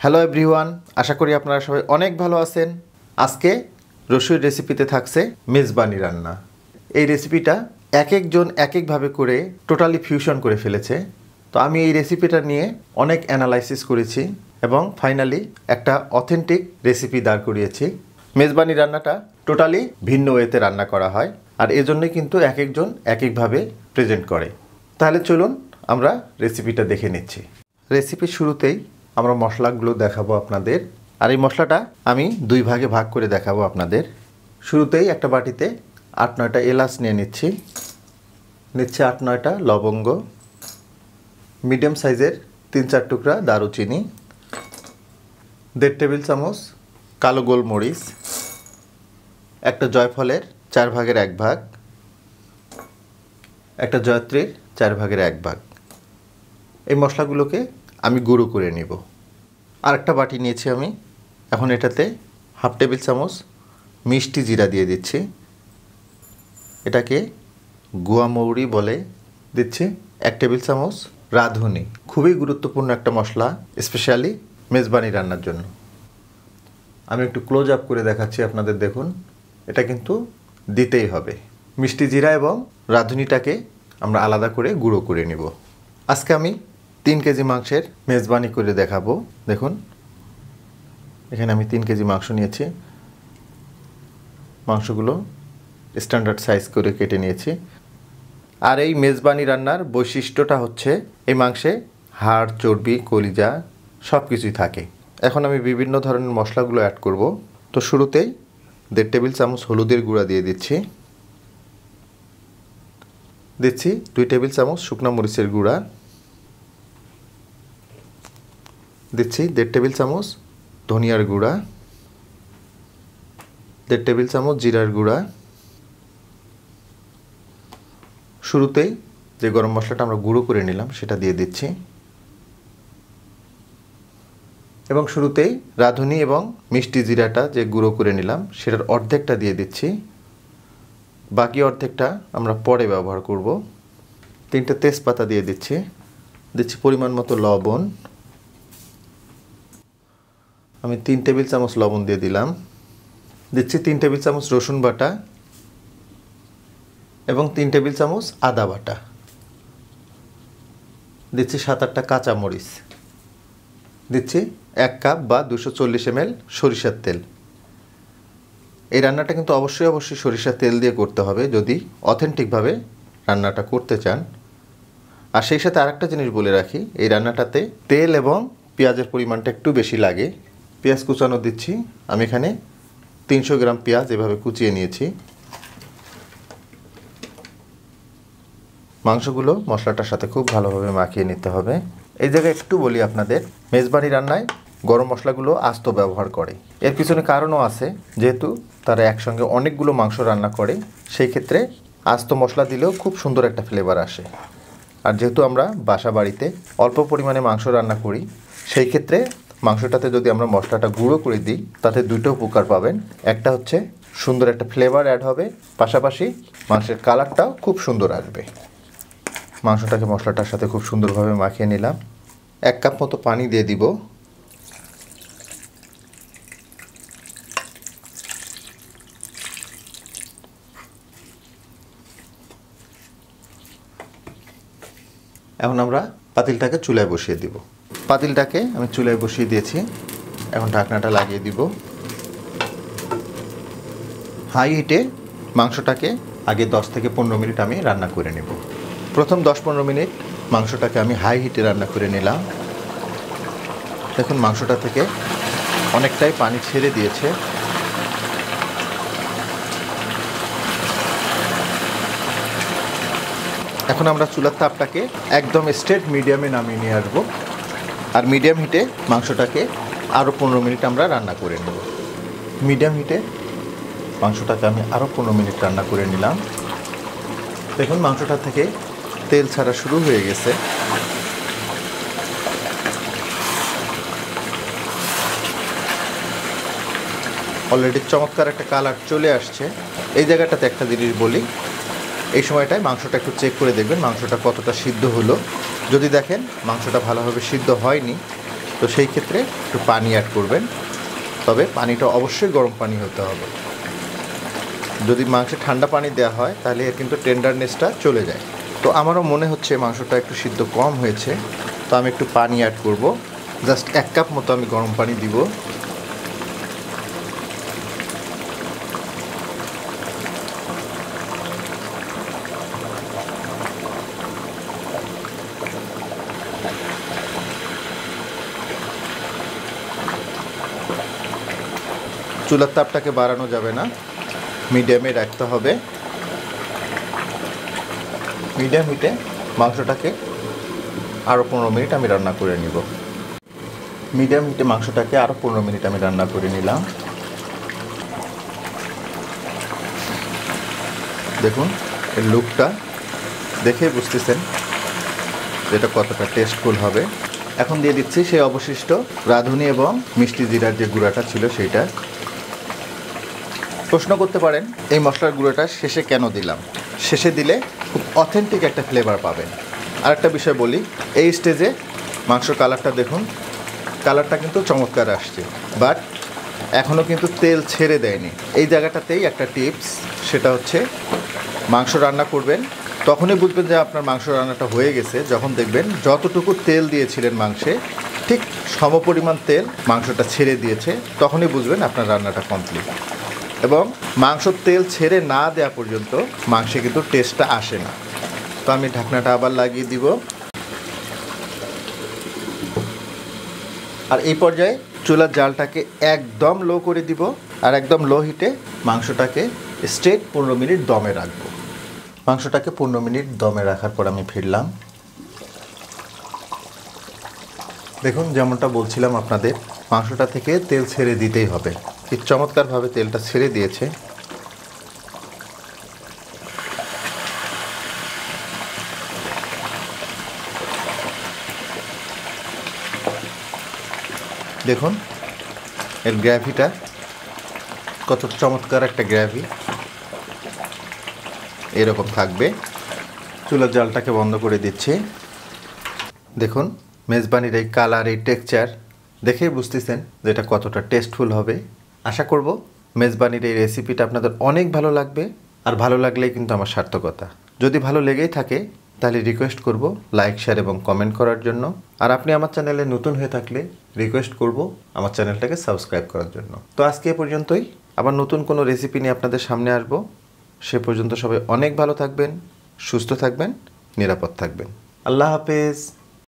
Hello everyone, আশা করি আপনারা সবাই অনেক ভালো আছেন। আজকে রসুইর রেসিপিতে থাকছে মেজবানি রান্না। এই রেসিপিটা এক একজন এক একভাবে করে টোটালি ফিউশন করে ফেলেছে। তো আমি এই রেসিপিটা নিয়ে অনেক অ্যানালাইসিস করেছি এবং ফাইনালি একটা অথেন্টিক রেসিপি দাঁড় করিয়েছি। মেজবানি রান্নাটা টোটালি ভিন্ন ওয়েতে রান্না করা হয়, আর এজন্যই কিন্তু এক একজন এক একভাবে প্রেজেন্ট করে। তাহলে চলুন আমরা রেসিপিটা দেখে নিচ্ছি। রেসিপির শুরুতেই আমরা মশলাগুলো দেখাবো আপনাদের, আর এই মশলাটা আমি দুই ভাগে ভাগ করে দেখাবো আপনাদের। শুরুতেই একটা বাটিতে 8-9টা এলাচ নিয়ে নিচ্ছি 8-9টা লবঙ্গ, মিডিয়াম সাইজের 3-4 টুকরা দারুচিনি, 1.5 টেবিল চামচ কালো গোলমরিচ, একটা জয়ফলের 4 ভাগের 1 ভাগ, একটা জয়ত্রীর 4 ভাগের 1 ভাগ। এই মশলাগুলোকে আমি গুঁড়ো করে নিব। আর একটা বাটি নিয়েছি আমি। এখন এটাতে 1/2 টেবিল চামচ মিষ্টি জিরা দিয়ে দিচ্ছি। এটাকে গুয়া মৌরি বলে। দিচ্ছি 1 টেবিল চামচ রাঁধুনি। খুবই গুরুত্বপূর্ণ একটা মশলা, স্পেশালি মেজবানি রান্নার জন্য। আমি একটু ক্লোজ আপ করে দেখাচ্ছি আপনাদের, দেখুন এটা কিন্তু দিতেই হবে। মিষ্টি জিরা এবং রাঁধুনিটাকে আমরা আলাদা করে গুঁড়ো করে নিব। আজকে আমি 3 কেজি মাংসের মেজবানি করে দেখাবো। দেখুন এখানে আমি 3 কেজি মাংস নিয়েছি। মাংসগুলো স্ট্যান্ডার্ড সাইজ করে কেটে নিয়েছি। আর এই মেজবানি রান্নার বৈশিষ্ট্যটা হচ্ছে এই মাংসে হাড়, চর্বি, কলিজা সব কিছুই থাকে। এখন আমি বিভিন্ন ধরনের মশলাগুলো অ্যাড করব। তো শুরুতেই 1.5 টেবিল চামচ হলুদের গুঁড়া দিয়ে দিচ্ছি। 2 টেবিল চামচ শুকনো মরিচের গুঁড়া। দিচ্ছি 1.5 টেবিল চামচ ধনিয়ার গুঁড়া, 1.5 টেবিল চামচ জিরার গুঁড়া। শুরুতেই যে গরম মশলাটা আমরা গুঁড়ো করে নিলাম সেটা দিয়ে দিচ্ছি, এবং শুরুতেই রাঁধুনি এবং মিষ্টি জিরাটা যে গুঁড়ো করে নিলাম সেটার অর্ধেকটা দিয়ে দিচ্ছি। বাকি অর্ধেকটা আমরা পরে ব্যবহার করব। 3টে তেজপাতা দিয়ে দিচ্ছি। দিচ্ছি পরিমাণ মতো লবণ। আমি 3 টেবিল চামচ লবণ দিয়ে দিলাম। দিচ্ছি 3 টেবিল চামচ রসুন বাটা এবং 3 টেবিল চামচ আদা বাটা। দিচ্ছি 7-8টা কাঁচামরিচ। দিচ্ছি 1 কাপ বা 240 ml সরিষার তেল। এই রান্নাটা কিন্তু অবশ্যই সরিষার তেল দিয়ে করতে হবে যদি অথেন্টিকভাবে রান্নাটা করতে চান। আর সেই সাথে আরেকটা জিনিস বলে রাখি, এই রান্নাটাতে তেল এবং পেঁয়াজের পরিমাণটা একটু বেশি লাগে। পেঁয়াজ কুচানো দিচ্ছি। আমি এখানে 300 গ্রাম পেঁয়াজ এভাবে কুচিয়ে নিয়েছি। মাংসগুলো মশলাটার সাথে খুব ভালোভাবে মাখিয়ে নিতে হবে। এই জায়গায় একটু বলি আপনাদের, মেজবানি রান্নায় গরম মশলাগুলো আস্ত ব্যবহার করে। এর পিছনে কারণও আছে, যেহেতু তারা একসঙ্গে অনেকগুলো মাংস রান্না করে, সেই ক্ষেত্রে আস্ত মশলা দিলেও খুব সুন্দর একটা ফ্লেভার আসে। আর যেহেতু আমরা বাসা বাড়িতে অল্প পরিমাণে মাংস রান্না করি, সেই ক্ষেত্রে মাংসটাতে যদি আমরা মশলাটা গুঁড়ো করে দিই তাতে দুটো উপকার পাবেন। একটা হচ্ছে সুন্দর একটা ফ্লেভার অ্যাড হবে, পাশাপাশি মাংসের কালারটাও খুব সুন্দর আসবে। মাংসটাকে মশলাটার সাথে খুব সুন্দরভাবে মাখিয়ে নিলাম। 1 কাপ মতো পানি দিয়ে দিব। এখন আমরা পাতিলটাকে চুলায় বসিয়ে দিব। পাতিলটাকে আমি চুলায় বসিয়ে দিয়েছি। এখন ঢাকনাটা লাগিয়ে দিব। হাই হিটে মাংসটাকে আগে 10 থেকে 15 মিনিট আমি রান্না করে নেব। প্রথম 10-15 মিনিট মাংসটাকে আমি হাই হিটে রান্না করে নিলাম। দেখুন মাংসটা থেকে অনেকটাই পানি ছেড়ে দিয়েছে। এখন আমরা চুলার তাপটাকে একদম স্ট্রেট মিডিয়ামে নামিয়ে নিয়ে আসবো। আর মিডিয়াম হিটে মাংসটাকে আরও 15 মিনিট আমরা রান্না করে নেব। মিডিয়াম হিটে মাংসটাকে আমি আরও 15 মিনিট রান্না করে নিলাম। দেখুন মাংসটা থেকে তেল ছাড়া শুরু হয়ে গেছে। অলরেডি চমৎকার একটা কালার চলে আসছে। এই জায়গাটাতে একটা জিনিস বলি, এই সময়টায় মাংসটা একটু চেক করে দেখবেন মাংসটা কতটা সিদ্ধ হলো। যদি দেখেন মাংসটা ভালোভাবে সিদ্ধ হয়নি, তো সেই ক্ষেত্রে একটু পানি অ্যাড করবেন, তবে পানিটা অবশ্যই গরম পানি হতে হবে। যদি মাংসে ঠান্ডা পানি দেওয়া হয় তাহলে এর কিন্তু টেন্ডারনেসটা চলে যায়। তো আমারও মনে হচ্ছে মাংসটা একটু সিদ্ধ কম হয়েছে, তো আমি একটু পানি অ্যাড করব। জাস্ট 1 কাপ মতো আমি গরম পানি দিব। চুলার তাপটাকে বাড়ানো যাবে না, মিডিয়ামে রাখতে হবে। মিডিয়াম হিটে মাংসটাকে আরও 15 মিনিট আমি রান্না করে নিব। মিডিয়াম হিটে মাংসটাকে আরও 15 মিনিট আমি রান্না করে নিলাম। দেখুন এর লুকটা দেখে বুঝতেছেন যেটা কতটা টেস্টফুল হবে। এখন দিয়ে দিচ্ছি সেই অবশিষ্ট রাঁধুনি এবং মিষ্টি জিরার যে গুঁড়াটা ছিল সেইটা। প্রশ্ন করতে পারেন এই মশলার গুঁড়োটা শেষে কেন দিলাম। শেষে দিলে খুব অথেন্টিক একটা ফ্লেভার পাবেন। আরেকটা বিষয় বলি, এই স্টেজে মাংসর কালারটা দেখুন, কালারটা কিন্তু চমৎকার আসছে, বাট এখনও কিন্তু তেল ছেড়ে দেয়নি। এই জায়গাটাতেই একটা টিপস, সেটা হচ্ছে মাংস রান্না করবেন তখনই বুঝবেন যে আপনার মাংস রান্নাটা হয়ে গেছে যখন দেখবেন যতটুকু তেল দিয়েছিলেন মাংসে ঠিক সমপরিমাণ তেল মাংসটা ছেড়ে দিয়েছে, তখনই বুঝবেন আপনার রান্নাটা কমপ্লিট। এবং মাংস তেল ছেড়ে না দেওয়া পর্যন্ত মাংসে কিন্তু টেস্টটা আসে না। তো আমি ঢাকনাটা আবার লাগিয়ে দিব। আর এই পর্যায়ে চুলার জালটাকে একদম লো করে দিব, আর একদম লো হিটে মাংসটাকে স্ট্রেট 15 মিনিট দমে রাখবো। মাংসটাকে 15 মিনিট দমে রাখার পর আমি ফিরলাম। দেখুন যেমনটা বলছিলাম আপনাদের, মাংসটা থেকে তেল ছেড়ে দিতেই হবে। কি চমৎকারভাবে তেলটা ছেড়ে দিয়েছে। দেখুন এর গ্রেভিটা কত চমৎকার একটা গ্রেভি, এরকম থাকবে। চুলার জালটাকে বন্ধ করে দিচ্ছি। দেখুন মেজবানির এই কালার, এই টেক্সচার দেখেই বুঝতেছেন যে এটা কতটা টেস্টফুল হবে। আশা করব মেজবানির এই রেসিপিটা আপনাদের অনেক ভালো লাগবে, আর ভালো লাগলেই কিন্তু আমার সার্থকতা। যদি ভালো লেগেই থাকে তাহলে রিকোয়েস্ট করব লাইক, শেয়ার এবং কমেন্ট করার জন্য। আর আপনি আমার চ্যানেলে নতুন হয়ে থাকলে রিকোয়েস্ট করব আমার চ্যানেলটাকে সাবস্ক্রাইব করার জন্য। তো আজকে এ পর্যন্তই, আবার নতুন কোনো রেসিপি নিয়ে আপনাদের সামনে আসব। সে পর্যন্ত সবাই অনেক ভালো থাকবেন, সুস্থ থাকবেন, নিরাপদ থাকবেন। আল্লাহ হাফেজ।